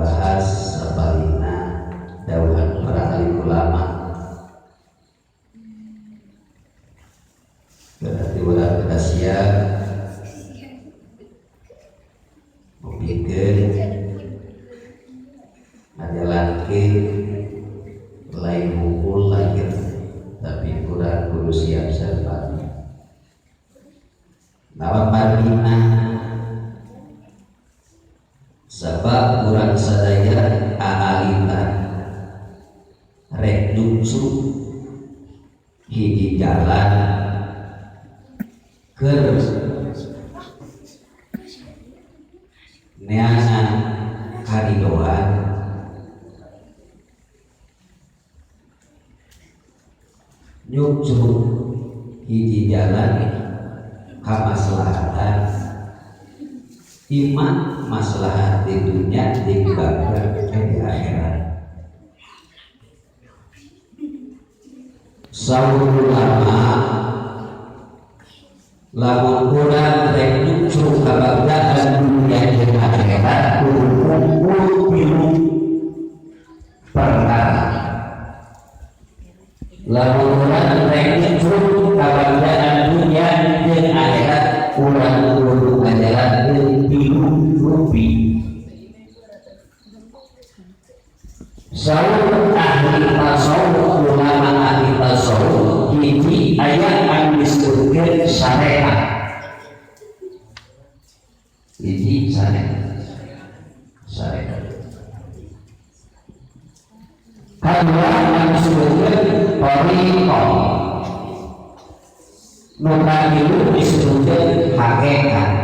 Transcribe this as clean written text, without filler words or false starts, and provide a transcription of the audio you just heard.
ngabahas sabalina dawuhan para ahli ulama. Berarti urang kada siap mungkin ngajalankeun lain hukul lahir, tapi kurang kudu siap sarpati. Nawa parina sebab kurang sadaya aalita rek nungsu hiji jalan keur neangan karidoan nyucu hiji jalan kamaslahatan iman maslahat di dunia di barzakh di akhirat. Saur ulama lamun urang rek nyucu kabagdaan dunia jeung akhirat kumpul pilu perkara. Lamun urang rek nyucu kabagdaan dunia jeung akhirat urang kudu ngajalankeun pilu rupi. Saur ahli tasawuf, ulama ahli tasawuf hiji aya anu disebutkeun syariat. Hiji syariat. Kadua anu disebutkeun thariqah. Nu katilu disebutkeun hakikat.